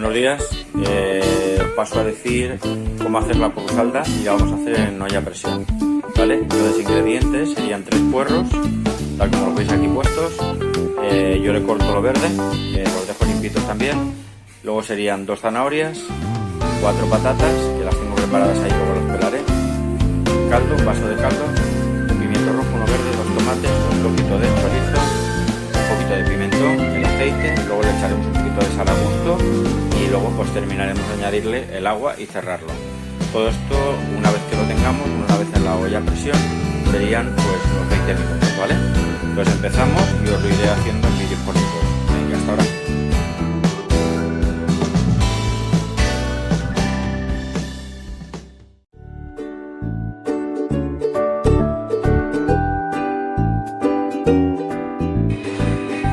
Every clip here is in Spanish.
Buenos días, os paso a decir cómo hacer la porrusalda y la vamos a hacer en olla a presión, ¿vale? Los ingredientes serían 3 puerros, tal como los veis aquí puestos. Yo le corto lo verde, los dejo limpitos también. Luego serían 2 zanahorias, 4 patatas, que las tengo preparadas ahí, luego los pelaré. Caldo, un vaso de caldo, un pimiento rojo, uno verde, 2 tomates, un poquito de chorizo, un poquito de pimentón, el aceite, luego le echaremos un poquito de sal a gusto y luego pues terminaremos de añadirle el agua y cerrarlo. Todo esto, una vez que lo tengamos, una vez en la olla a presión, serían pues unos 20 minutos, ¿vale? Entonces empezamos y os lo iré haciendo en vídeos cortitos. Venga, hasta ahora.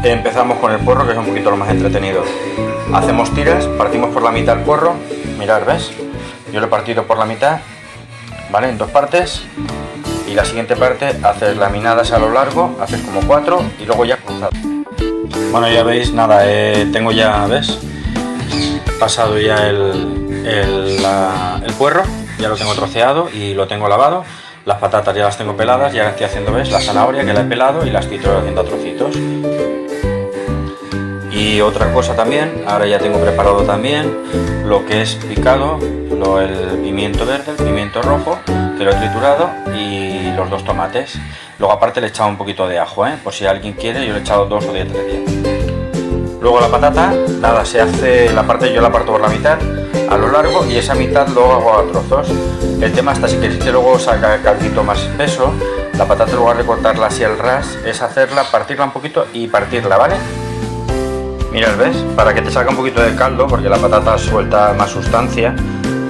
Empezamos con el puerro, que es un poquito lo más entretenido. Hacemos tiras, partimos por la mitad el puerro. Mirad, ¿ves? Yo lo he partido por la mitad, ¿vale? En 2 partes. Y la siguiente parte haces laminadas a lo largo, haces como 4 y luego ya cruzado. Bueno, ya veis, nada, tengo ya, ¿ves? Pasado ya el puerro, ya lo tengo troceado y lo tengo lavado. Las patatas ya las tengo peladas y ahora estoy haciendo, ¿ves? La zanahoria que la he pelado y la estoy haciendo a trocitos. Y otra cosa también, ahora ya tengo preparado también lo que es picado, el pimiento verde, el pimiento rojo, que lo he triturado, y los 2 tomates. Luego aparte le he echado un poquito de ajo, por si alguien quiere, yo le he echado 2 o 10 de 10. Luego la patata, nada, se hace la parte, yo la parto por la mitad, a lo largo, y esa mitad luego hago a trozos. El tema está, si queréis que luego saca caldito más espeso, la patata en lugar de cortarla así al ras, es hacerla, partirla un poquito y partirla, ¿vale? Mirad, ¿ves? Para que te salga un poquito de caldo, porque la patata suelta más sustancia,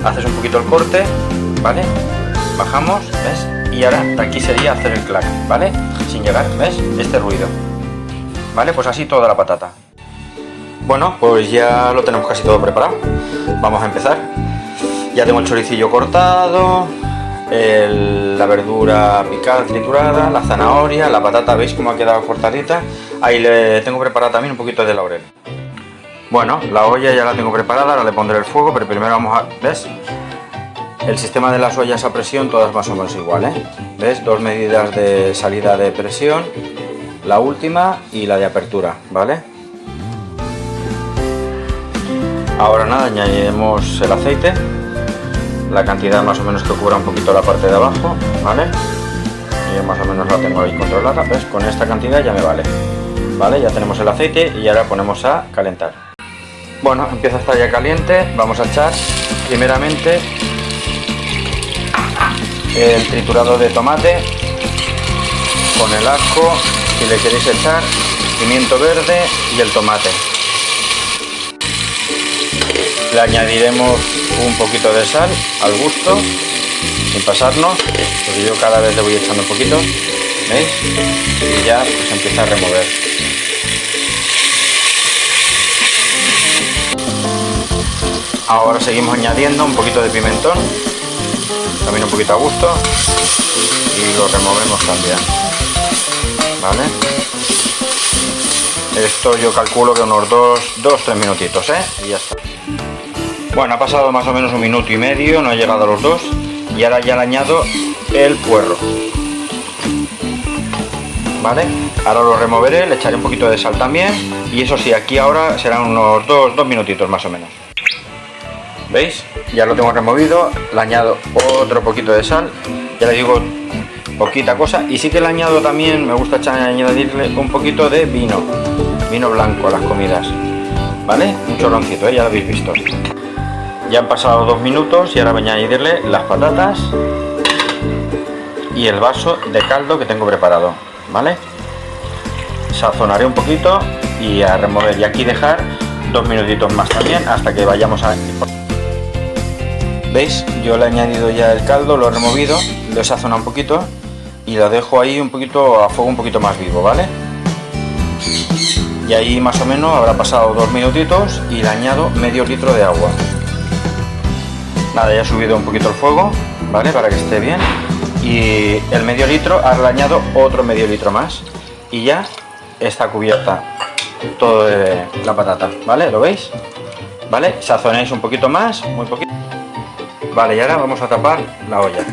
haces un poquito el corte, ¿vale? Bajamos, ¿ves? Y ahora aquí sería hacer el clac, ¿vale? Sin llegar, ¿ves? Este ruido, ¿vale? Pues así toda la patata. Bueno, pues ya lo tenemos casi todo preparado. Vamos a empezar. Ya tengo el choricillo cortado, la verdura picada, triturada, la zanahoria, la patata, ¿veis cómo ha quedado cortadita? Ahí le tengo preparado también un poquito de laurel. Bueno, la olla ya la tengo preparada, ahora le pondré el fuego, pero primero vamos a... ¿Ves? El sistema de las ollas a presión, todas más o menos igual, ¿eh? ¿Ves? 2 medidas de salida de presión, la última y la de apertura, ¿vale? Ahora nada, añadiremos el aceite, la cantidad más o menos que cubra un poquito la parte de abajo, ¿vale? Y más o menos la tengo ahí controlada, ¿ves? Con esta cantidad ya me vale, ¿vale? Ya tenemos el aceite y ahora ponemos a calentar. Bueno, empieza a estar ya caliente, vamos a echar primeramente el triturado de tomate con el ajo, si le queréis echar, pimiento verde y el tomate. Le añadiremos un poquito de sal al gusto, sin pasarnos, porque yo cada vez le voy echando un poquito, ¿veis? Y ya pues empieza a remover. Ahora seguimos añadiendo un poquito de pimentón, también un poquito a gusto, y lo removemos también, ¿vale? Esto yo calculo que unos 2-3 minutitos, y ya está. Bueno, ha pasado más o menos 1 minuto y medio, no ha llegado a los 2, y ahora ya le añado el puerro, ¿vale? Ahora lo removeré, le echaré un poquito de sal también, y eso sí, aquí ahora serán unos 2 minutitos más o menos. ¿Veis? Ya lo tengo removido, le añado otro poquito de sal, ya le digo poquita cosa, y sí que le añado también, me gusta añadirle un poquito de vino blanco a las comidas, ¿vale? Un chorroncito, ya lo habéis visto. Ya han pasado 2 minutos y ahora voy a añadirle las patatas y el vaso de caldo que tengo preparado, ¿vale? Sazonaré un poquito y a remover, y aquí dejar 2 minutitos más también hasta que vayamos a... ¿Veis? Yo le he añadido ya el caldo, lo he removido, lo he sazonado un poquito y lo dejo ahí un poquito a fuego un poquito más vivo, ¿vale? Y ahí más o menos habrá pasado 2 minutitos y le añado medio litro de agua. Nada, ya he subido un poquito el fuego, ¿vale? Para que esté bien. Y el medio litro, ahora le añado otro medio litro más. Y ya está cubierta todo de la patata, ¿vale? ¿Lo veis? ¿vale? Sazonáis un poquito más, muy poquito. Vale, y ahora vamos a tapar la olla,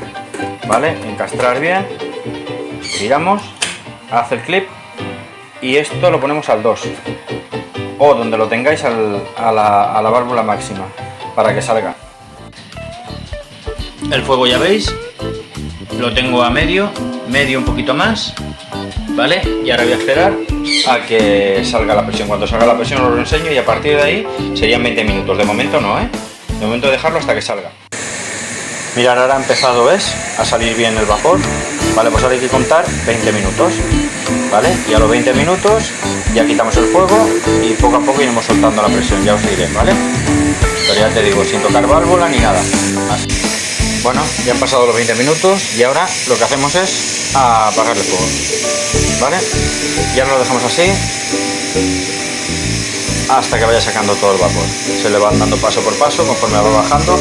¿vale? Encastrar bien, giramos, hace el clip y esto lo ponemos al 2 o donde lo tengáis a la válvula máxima para que salga. El fuego ya veis, lo tengo a medio un poquito más, ¿vale? Y ahora voy a esperar a que salga la presión. Cuando salga la presión os lo enseño y a partir de ahí serían 20 minutos. De momento no, ¿eh? De momento dejarlo hasta que salga. Mirad, ahora ha empezado, ¿ves? A salir bien el vapor. Vale, pues ahora hay que contar 20 minutos, ¿vale? Y a los 20 minutos ya quitamos el fuego y poco a poco iremos soltando la presión, ya os diré, ¿vale? Pero ya te digo, sin tocar válvula ni nada. Así. Bueno, ya han pasado los 20 minutos y ahora lo que hacemos es apagar el fuego, ¿vale? Y ahora lo dejamos así hasta que vaya sacando todo el vapor. Se le van dando paso por paso conforme va bajando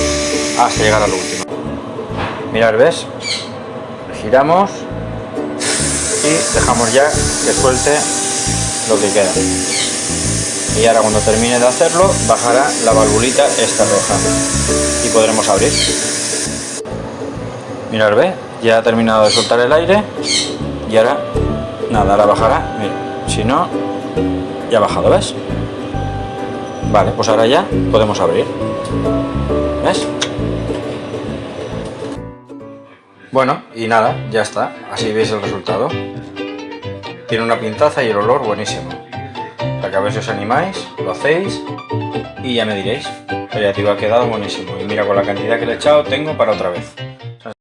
hasta llegar al último. Mirad, ¿ves? Giramos y dejamos ya que suelte lo que queda. Y ahora cuando termine de hacerlo bajará la valvulita esta roja y podremos abrir. Mirad, ¿ves? Ya ha terminado de soltar el aire y ahora nada, ahora bajará. Mira, si no, ya ha bajado, ¿ves? Vale, pues ahora ya podemos abrir. ¿Ves? Bueno, y nada, ya está. Así veis el resultado. Tiene una pintaza y el olor buenísimo. O sea que a ver si os animáis, lo hacéis y ya me diréis. Pero ya te digo, ha quedado buenísimo. Y mira, con la cantidad que le he echado tengo para otra vez.